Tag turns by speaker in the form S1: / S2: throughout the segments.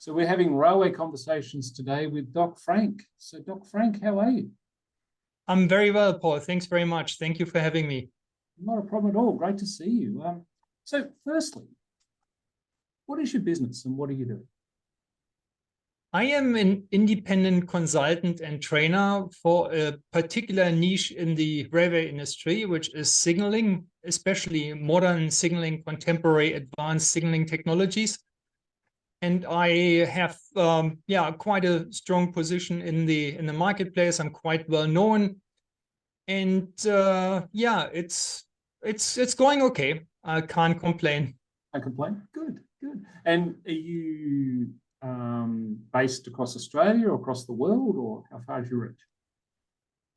S1: So we're having railway conversations today with Doc Frank. So Doc Frank, how are you?
S2: I'm very well, Paul. Thanks very much. Thank you for having me.
S1: Not a problem at all. Great to see you. So firstly, what is your business and what do you do?
S2: I am an independent consultant and trainer for a particular niche in the railway industry, which is signaling, especially modern signaling, contemporary advanced signaling technologies. And I have quite a strong position in the marketplace. I'm quite well known, and it's going okay. I can't complain.
S1: I complain. Good, good. And are you based across Australia or across the world, or how far do you reach?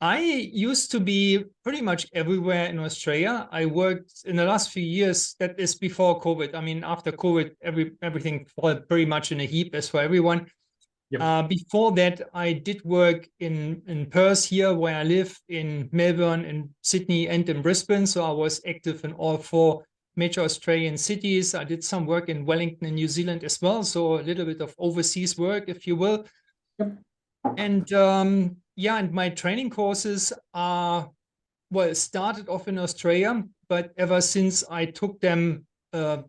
S2: I used to be pretty much everywhere in Australia. I worked in the last few years, that is before COVID. I mean, after COVID, everything fell pretty much in a heap as for everyone. Yep. Before that, I did work in Perth here, where I live, in Melbourne, in Sydney, and in Brisbane. So I was active in all four major Australian cities. I did some work in Wellington in New Zealand as well. So a little bit of overseas work, if you will. Yep. And and my training courses are, well, started off in Australia, but ever since I took them,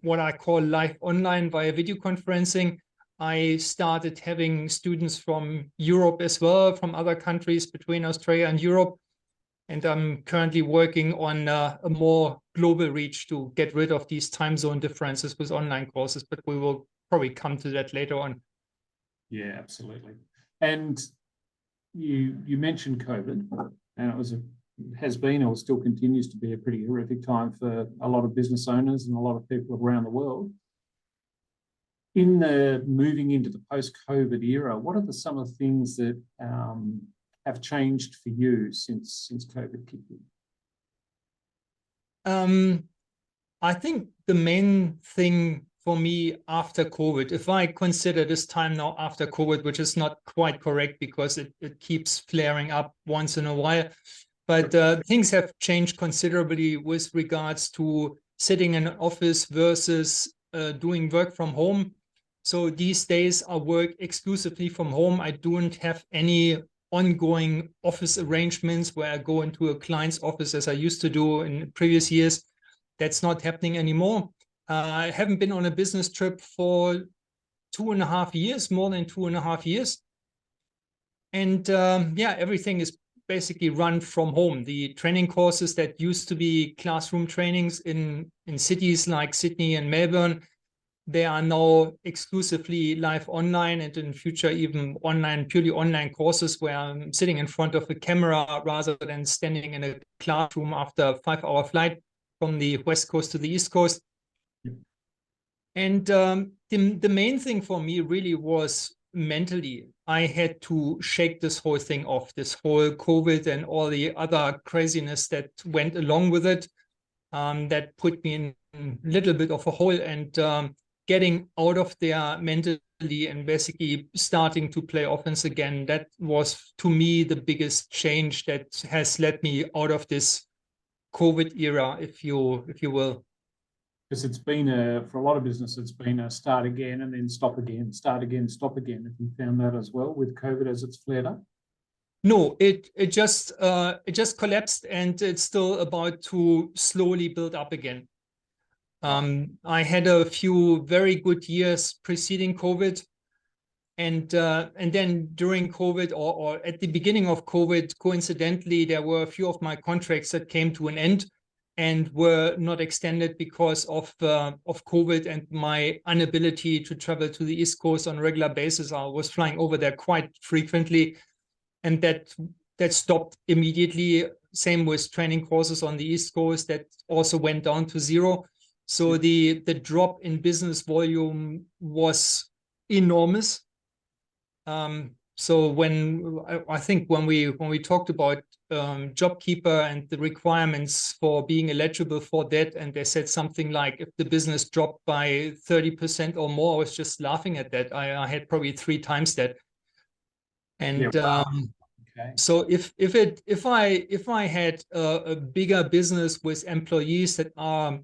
S2: what I call live online via video conferencing, I started having students from Europe as well, from other countries between Australia and Europe. And I'm currently working on a more global reach to get rid of these time zone differences with online courses, but we will probably come to that later on.
S1: Yeah, absolutely. And you mentioned COVID, and it has been or still continues to be a pretty horrific time for a lot of business owners and a lot of people around the world. In the moving into the post-COVID era, what are some of the things that have changed for you since COVID kicked
S2: in? I think the main thing for me after COVID, if I consider this time now after COVID, which is not quite correct because it keeps flaring up once in a while, but things have changed considerably with regards to sitting in an office versus doing work from home. So these days I work exclusively from home. I don't have any ongoing office arrangements where I go into a client's office as I used to do in previous years. That's not happening anymore. I haven't been on a business trip for 2.5 years, more than 2.5 years. And everything is basically run from home. The training courses that used to be classroom trainings in cities like Sydney and Melbourne, they are now exclusively live online, and in future even online, purely online courses where I'm sitting in front of a camera rather than standing in a classroom after a 5-hour flight from the West Coast to the East Coast. And the main thing for me really was mentally. I had to shake this whole thing off, this whole COVID and all the other craziness that went along with it. That put me in a little bit of a hole, and getting out of there mentally and basically starting to play offense again. That was, to me, the biggest change that has led me out of this COVID era, if you will.
S1: Because it's been for a lot of business, it's been a start again and then stop again, start again, stop again. Have you found that as well with COVID as it's flared up?
S2: No, it just collapsed, and it's still about to slowly build up again. I had a few very good years preceding COVID, and then during COVID or at the beginning of COVID, coincidentally, there were a few of my contracts that came to an end and were not extended because of COVID and my inability to travel to the East Coast on a regular basis. I was flying over there quite frequently, and that stopped immediately. Same with training courses on the East Coast, that also went down to zero. So the drop in business volume was enormous. So I think when we talked about JobKeeper and the requirements for being eligible for that, and they said something like if the business dropped by 30% or more, I was just laughing at that. I had probably 3 times that. And so if I had a bigger business with employees that are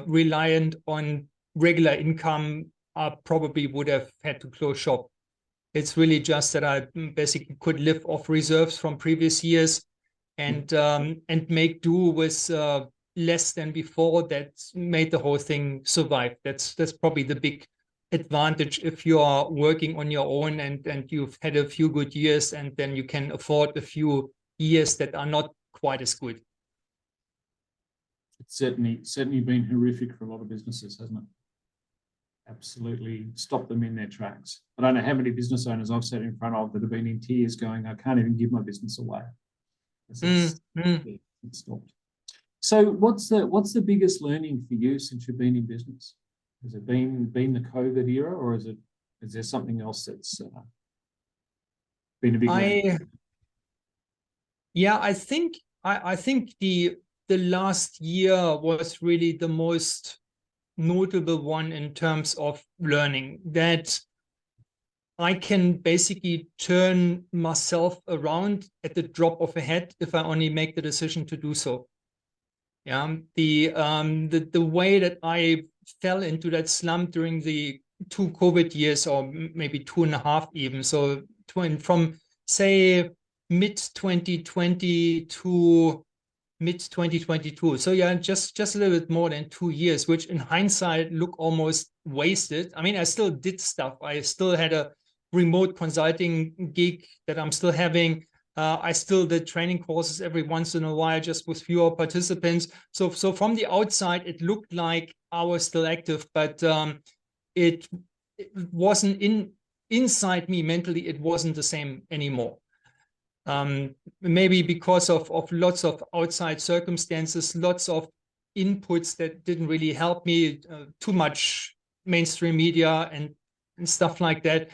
S2: reliant on regular income, I probably would have had to close shop. It's really just that I basically could live off reserves from previous years and make do with less than before. That made the whole thing survive. That's probably the big advantage if you are working on your own and you've had a few good years, and then you can afford a few years that are not quite as good.
S1: It's certainly been horrific for a lot of businesses, hasn't it? Absolutely stopped them in their tracks. I don't know how many business owners I've sat in front of that have been in tears going, I can't even give my business away. It's stopped. So what's the biggest learning for you since you've been in business? Has it been the COVID era, or is there something else that's been a big learning?
S2: Yeah, I think the last year was really the most notable one in terms of learning, that I can basically turn myself around at the drop of a hat if I only make the decision to do so. Yeah, the way that I fell into that slump during the 2 COVID years, or maybe 2.5 even. So from say mid 2020 to mid 2022. So yeah, just a little bit more than 2 years, which in hindsight look almost wasted. I mean, I still did stuff. I still had a remote consulting gig that I'm still having. I still did training courses every once in a while, just with fewer participants. So from the outside, it looked like I was still active, but it wasn't inside me mentally. It wasn't the same anymore. Maybe because of lots of outside circumstances, lots of inputs that didn't really help me, too much mainstream media and stuff like that.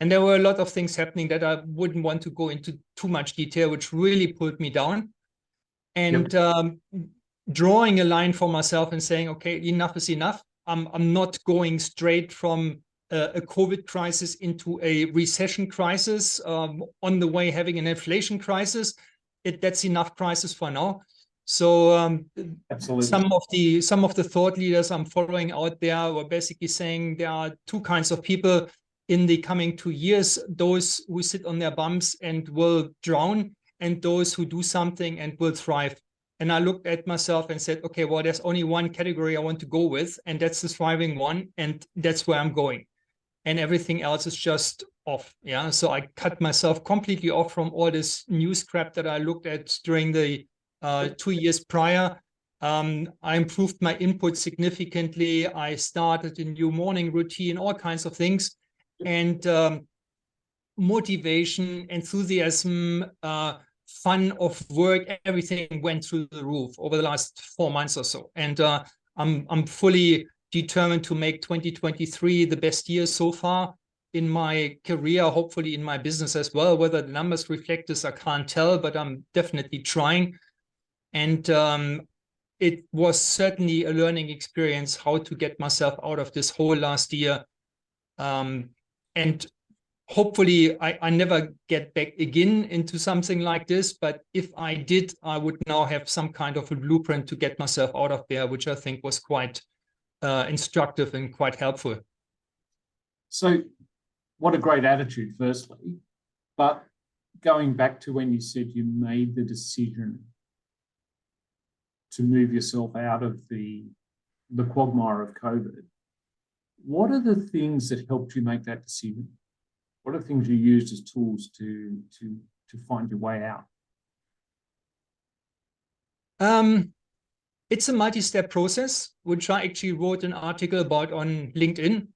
S2: And there were a lot of things happening that I wouldn't want to go into too much detail, which really pulled me down. And drawing a line for myself and saying, okay, enough is enough. I'm not going straight from a COVID crisis into a recession crisis, on the way having an inflation crisis. That's enough crisis for now. So
S1: Absolutely.
S2: some of the thought leaders I'm following out there were basically saying there are two kinds of people in the coming 2 years: those who sit on their bums and will drown, and those who do something and will thrive. And I looked at myself and said, okay, well, there's only one category I want to go with, and that's the thriving one, and that's where I'm going. And everything else is just off. Yeah. So I cut myself completely off from all this news crap that I looked at during the 2 years prior. I improved my input significantly. I started a new morning routine, all kinds of things. And motivation, enthusiasm, fun of work, everything went through the roof over the last 4 months or so. And I'm fully determined to make 2023 the best year so far in my career, hopefully in my business as well. Whether the numbers reflect this, I can't tell, but I'm definitely trying. And it was certainly a learning experience how to get myself out of this hole last year. And hopefully I never get back again into something like this. But if I did, I would now have some kind of a blueprint to get myself out of there, which I think was quite instructive and quite helpful.
S1: So what a great attitude, firstly. But going back to when you said you made the decision to move yourself out of the quagmire of COVID, what are the things that helped you make that decision? What are things you used as tools to find your way out?
S2: It's a multi-step process, which I actually wrote an article about on LinkedIn.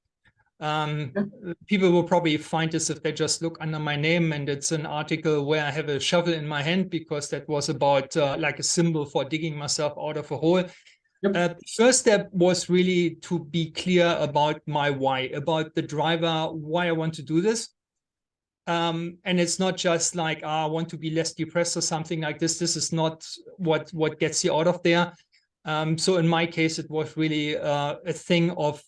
S2: People will probably find this if they just look under my name, and it's an article where I have a shovel in my hand, because that was about like a symbol for digging myself out of a hole. First step was really to be clear about my why, about the driver, why I want to do this. And it's not just like, I want to be less depressed or something like this. This is not what gets you out of there. So in my case, it was really a thing of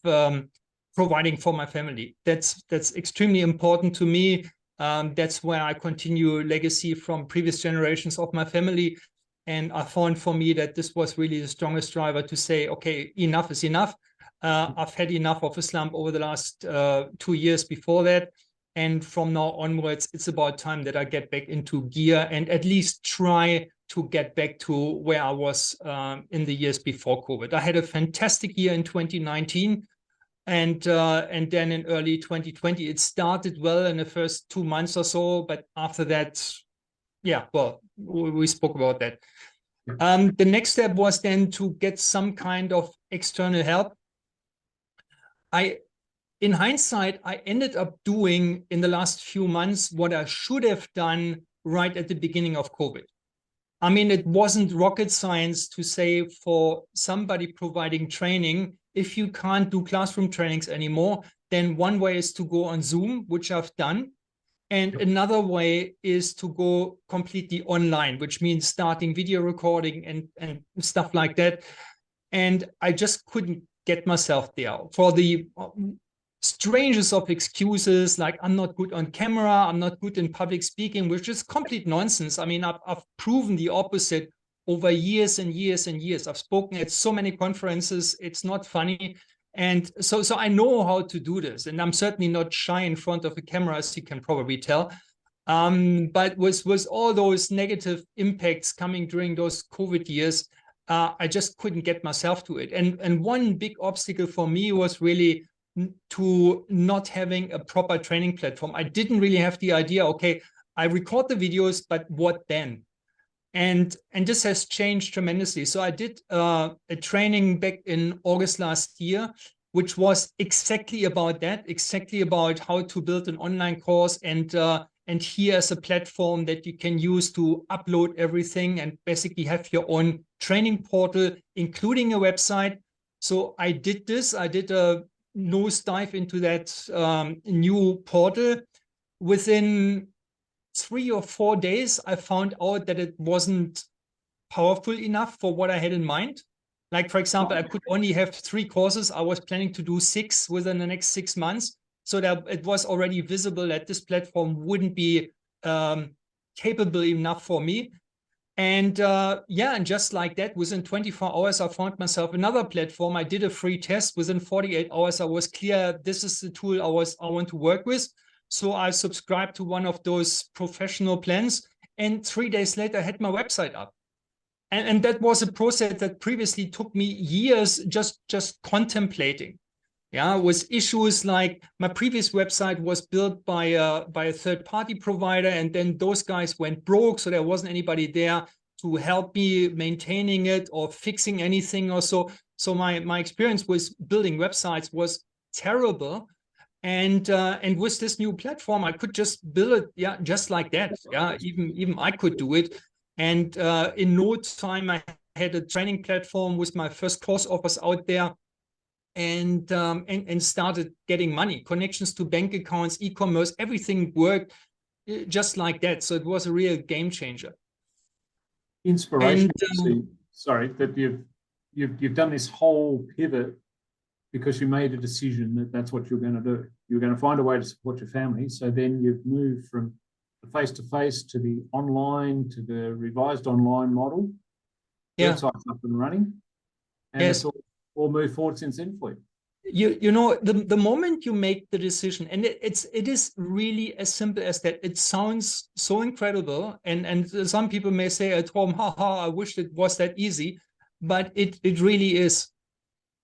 S2: providing for my family. That's extremely important to me. That's where I continue legacy from previous generations of my family. And I found for me that this was really the strongest driver to say, okay, enough is enough. I've had enough of a slump over the last 2 years before that. And from now onwards, it's about time that I get back into gear and at least try to get back to where I was in the years before COVID. I had a fantastic year in 2019. And then in early 2020, it started well in the first 2 months or so. But after that, yeah, well, we spoke about that. The next step was then to get some kind of external help. In hindsight, I ended up doing in the last few months what I should have done right at the beginning of COVID. I mean, it wasn't rocket science to say for somebody providing training, if you can't do classroom trainings anymore, then one way is to go on Zoom, which I've done. And another way is to go completely online, which means starting video recording and stuff like that. And I just couldn't get myself there for the strangest of excuses, like I'm not good on camera, I'm not good in public speaking, which is complete nonsense. I mean, I've proven the opposite over years and years and years. I've spoken at so many conferences, it's not funny. And so I know how to do this. And I'm certainly not shy in front of a camera, as you can probably tell. But with all those negative impacts coming during those COVID years, I just couldn't get myself to it. And one big obstacle for me was really to not having a proper training platform. I didn't really have the idea, okay, I record the videos, but what then? And this has changed tremendously. So I did a training back in August last year, which was exactly about that, exactly about how to build an online course. And here's a platform that you can use to upload everything and basically have your own training portal, including a website. So I did this. I did a nose dive into that new portal. Within 3 or 4 days, I found out that it wasn't powerful enough for what I had in mind. Like, for example, I could only have 3 courses. I was planning to do 6 within the next 6 months. So that it was already visible that this platform wouldn't be capable enough for me. And and just like that, within 24 hours, I found myself another platform. I did a free test. Within 48 hours, I was clear this is the tool I want to work with. So I subscribed to one of those professional plans. And 3 days later, I had my website up. And that was a process that previously took me years just contemplating. Yeah, with issues like my previous website was built by a third-party provider, and then those guys went broke, so there wasn't anybody there to help me maintaining it or fixing anything or so. So my experience with building websites was terrible. And with this new platform, I could just build it, just like that. Yeah, even I could do it. And in no time, I had a training platform with my first course offers out there. And started getting money, connections to bank accounts, e-commerce, everything worked just like that. So it was a real game changer.
S1: Inspiration. Sorry, that you've done this whole pivot because you made a decision that that's what you're going to do. You're going to find a way to support your family. So then you've moved from the face-to-face to the online to the revised online model.
S2: Yeah.
S1: Website's up and running. And
S2: yes.
S1: It's all moved forward since then for
S2: you. You know, the moment you make the decision, and it is really as simple as that. It sounds so incredible, and some people may say at home, I wish it was that easy, but it really is.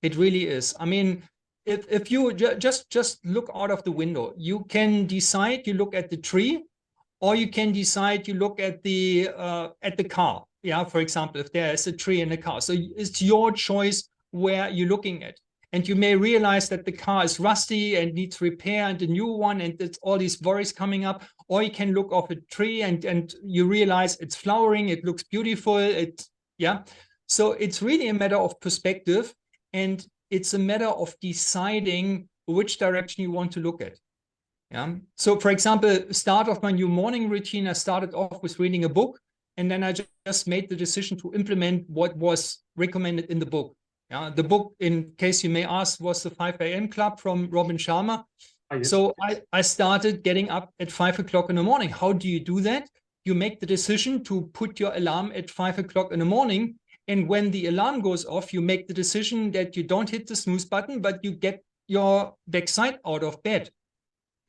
S2: It really is. I mean, if you just look out of the window, you can decide you look at the tree, or you can decide you look at the car. Yeah, for example, if there is a tree in the car, so it's your choice where you're looking at. And you may realize that the car is rusty and needs repair and a new one, and it's all these worries coming up. Or you can look off a tree and you realize it's flowering, it looks beautiful. So it's really a matter of perspective, and it's a matter of deciding which direction you want to look at. Yeah. So for example, start of my new morning routine, I started off with reading a book, and then I just made the decision to implement what was recommended in the book. Yeah, the book, in case you may ask, was the 5 a.m. Club from Robin Sharma. Oh, yes. So I started getting up at 5 o'clock in the morning. How do you do that? You make the decision to put your alarm at 5 o'clock in the morning, And when the alarm goes off, you make the decision that you don't hit the snooze button, but you get your backside out of bed.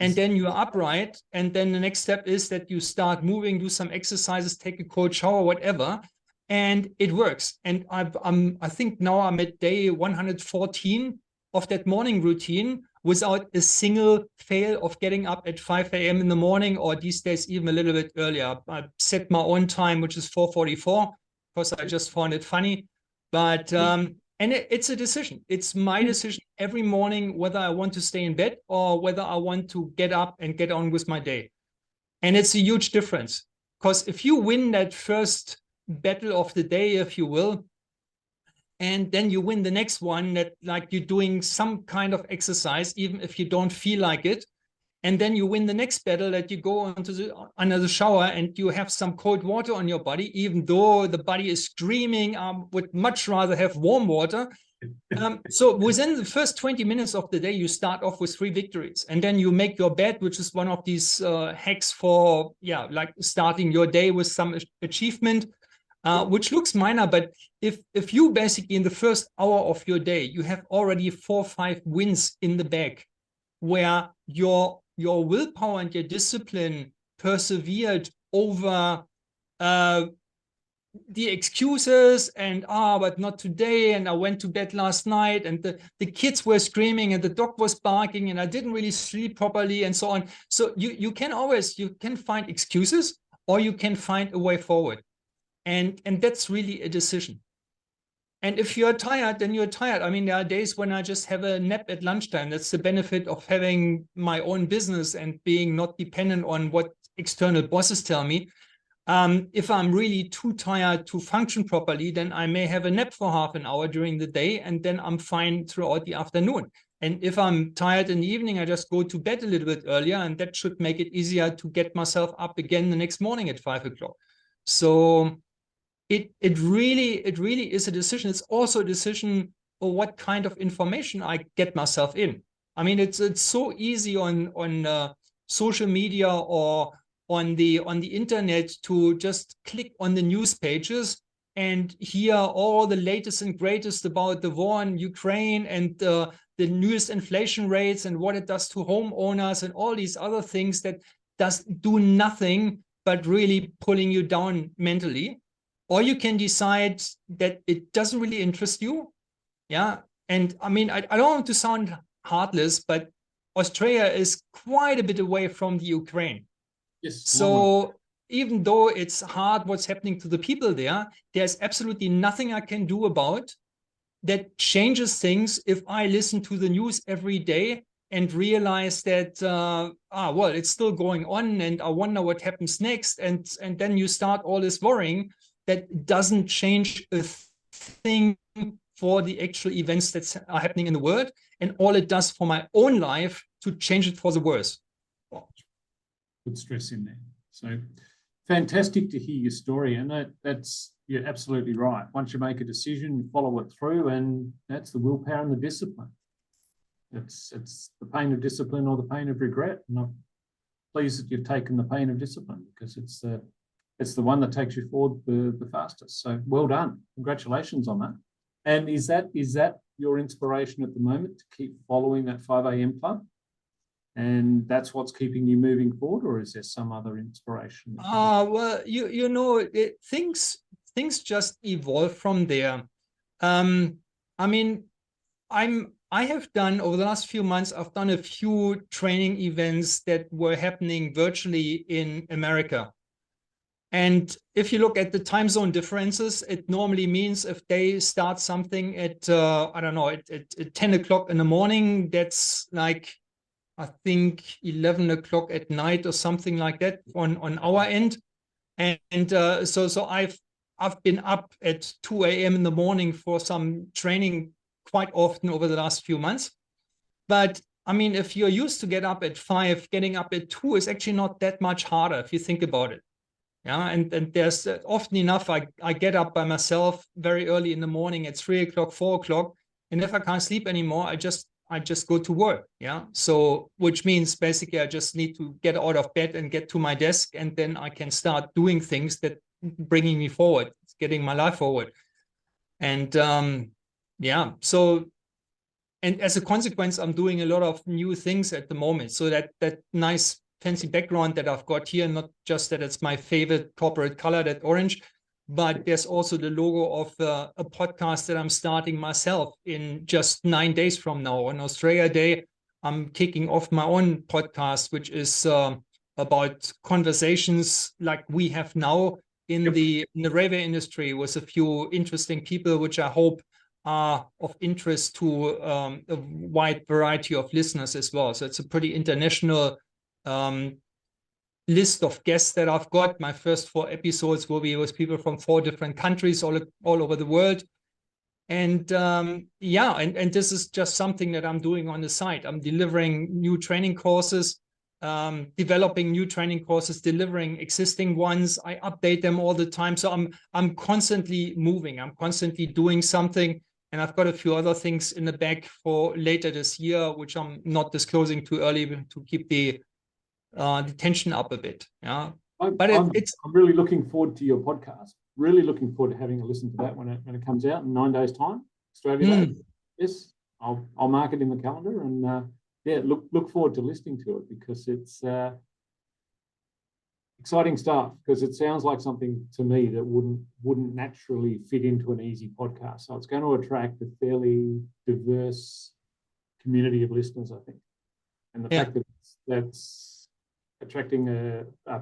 S2: And then you're upright. And then the next step is that you start moving, do some exercises, take a cold shower, whatever. And it works. And I think now I'm at day 114 of that morning routine without a single fail of getting up at 5 a.m. in the morning, or these days even a little bit earlier. I set my own time, which is 4:44, because I just found it funny. But and it's a decision. It's my decision every morning whether I want to stay in bed or whether I want to get up and get on with my day. And it's a huge difference, because if you win that first battle of the day, if you will, and then you win the next one, that like you're doing some kind of exercise, even if you don't feel like it, and then you win the next battle that you go under the shower and you have some cold water on your body, even though the body is screaming, would much rather have warm water. So within the first 20 minutes of the day, you start off with 3 victories, and then you make your bed, which is one of these hacks for, like starting your day with some achievement, which looks minor, but if you basically in the first hour of your day, you have already 4 or 5 wins in the bag, where your willpower and your discipline persevered over the excuses and but not today, and I went to bed last night and the kids were screaming and the dog was barking and I didn't really sleep properly and so on. So you can find excuses, or you can find a way forward, and that's really a decision. And if you're tired, then you're tired. I mean, there are days when I just have a nap at lunchtime. That's the benefit of having my own business and being not dependent on what external bosses tell me. If I'm really too tired to function properly, then I may have a nap for half an hour during the day, and then I'm fine throughout the afternoon. And if I'm tired in the evening, I just go to bed a little bit earlier, and that should make it easier to get myself up again the next morning at 5 o'clock. So it really is a decision. It's also a decision for what kind of information I get myself in. I mean, it's so easy on social media or on the internet to just click on the news pages and hear all the latest and greatest about the war in Ukraine and the newest inflation rates and what it does to homeowners and all these other things that do nothing but really pulling you down mentally. Or you can decide that it doesn't really interest you. Yeah. And I mean, I don't want to sound heartless, but Australia is quite a bit away from the Ukraine.
S1: Yes.
S2: So even though it's hard what's happening to the people there, there's absolutely nothing I can do about that changes things if I listen to the news every day and realize that, well, it's still going on and I wonder what happens next. And then you start all this worrying that doesn't change a thing for the actual events that are happening in the world, and all it does for my own life to change it for the worse.
S1: Good stress in there. So fantastic to hear your story, and that's you're absolutely right. Once you make a decision, you follow it through, and that's the willpower and the discipline. It's the pain of discipline or the pain of regret. And I'm pleased that you've taken the pain of discipline, because it's the one that takes you forward the fastest. So well done. Congratulations on that. And is that your inspiration at the moment, to keep following that 5 a.m. club? And that's what's keeping you moving forward, or is there some other inspiration?
S2: Well, you know, things just evolve from there. I mean, I have done over the last few months, I've done a few training events that were happening virtually in America. And if you look at the time zone differences, it normally means if they start something at, I don't know, at 10 o'clock in the morning, that's like, I think 11 o'clock at night or something like that on our end. And so I've been up at 2 a.m. in the morning for some training quite often over the last few months. But I mean, if you're used to get up at 5, getting up at 2 is actually not that much harder if you think about it. Yeah, and there's often enough, I get up by myself very early in the morning at 3 o'clock, 4 o'clock. And if I can't sleep anymore, I just go to work. Yeah. So, which means basically I just need to get out of bed and get to my desk, and then I can start doing things that bringing me forward, getting my life forward. And yeah, so, and as a consequence, I'm doing a lot of new things at the moment. So that nice fancy background that I've got here, not just that it's my favorite corporate color, that orange, but there's also the logo of a podcast that I'm starting myself in just 9 days from now. On Australia Day, I'm kicking off my own podcast, which is about conversations like we have now in the railway industry, with a few interesting people, which I hope are of interest to a wide variety of listeners as well. So it's a pretty international list of guests that I've got. My first 4 episodes will be with people from 4 different countries all over the world. And yeah, and this is just something that I'm doing on the side. I'm delivering new training courses, developing new training courses, delivering existing ones. I update them all the time. So I'm constantly moving. I'm constantly doing something. And I've got a few other things in the bag for later this year, which I'm not disclosing too early to keep the tension up a bit. Yeah, but
S1: I'm really looking forward to your podcast. Really looking forward to having a listen to that when it comes out in 9 days' time, Australia Day. Yes, I'll mark it in the calendar, and yeah, look forward to listening to it, because it's exciting stuff. Because it sounds like something to me that wouldn't naturally fit into an easy podcast. So it's going to attract a fairly diverse community of listeners, I think, and the fact that that's attracting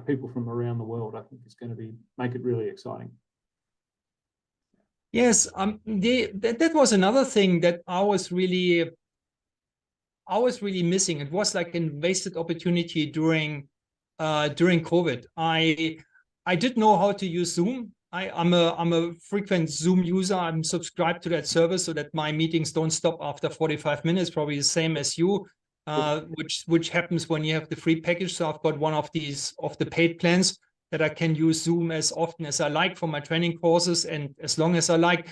S1: people from around the world, I think, is going to make it really exciting.
S2: Yes, that was another thing that I was really missing. It was like a wasted opportunity during COVID. I did know how to use Zoom. I'm a frequent Zoom user. I'm subscribed to that service so that my meetings don't stop after 45 minutes, probably the same as you, which happens when you have the free package. So I've got one of the paid plans that I can use Zoom as often as I like for my training courses and as long as I like.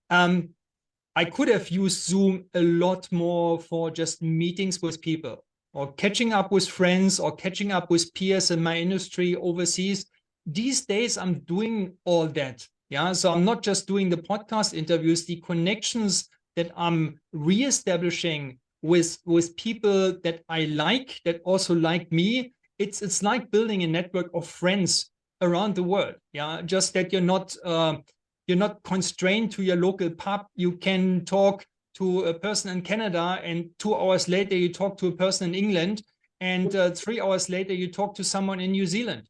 S2: I could have used Zoom a lot more for just meetings with people, or catching up with friends, or catching up with peers in my industry overseas. These days, I'm doing all that. Yeah, so I'm not just doing the podcast interviews. The connections that I'm reestablishing with people that I like, that also like me, it's like building a network of friends around the world. Yeah, just that you're not constrained to your local pub. You can talk to a person in Canada, and 2 hours later you talk to a person in England, and 3 hours later you talk to someone in New Zealand.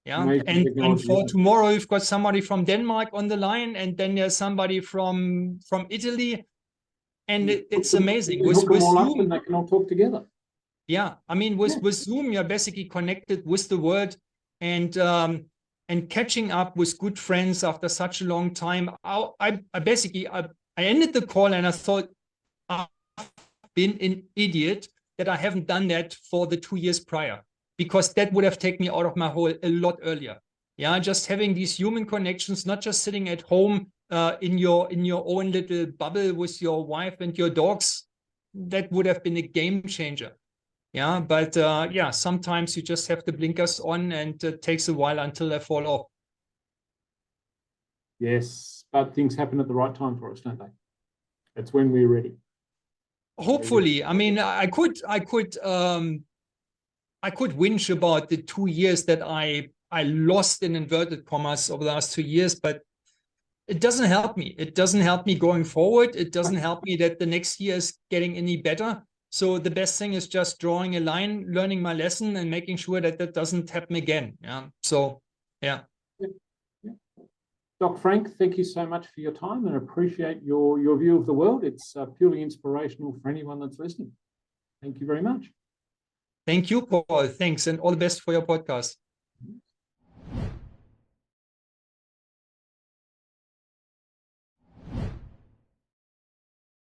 S2: Yeah, and for tomorrow you've got somebody from Denmark on the line, and then there's somebody from Italy, and it's amazing.
S1: With Zoom, and they can all talk together.
S2: Yeah, I mean, with Zoom, you're basically connected with the world, and catching up with good friends after such a long time. I ended the call and I thought, I've been an idiot that I haven't done that for the 2 years prior, because that would have taken me out of my hole a lot earlier. Yeah, just having these human connections, not just sitting at home in your own little bubble with your wife and your dogs. That would have been a game changer. Yeah, but yeah, sometimes you just have the blinkers on, and it takes a while until they fall off.
S1: Yes, but things happen at the right time for us, don't they? It's when we're ready.
S2: Hopefully. I mean, I could whinge about the 2 years that I lost in inverted commas over the last 2 years, but it doesn't help me. It doesn't help me going forward. It doesn't help me that the next year is getting any better. So the best thing is just drawing a line, learning my lesson, and making sure that that doesn't happen again. Yeah. So, yeah.
S1: Doc Frank, thank you so much for your time, and appreciate your view of the world. It's purely inspirational for anyone that's listening. Thank you very much.
S2: Thank you, Paul. Thanks, and all the best for your podcast.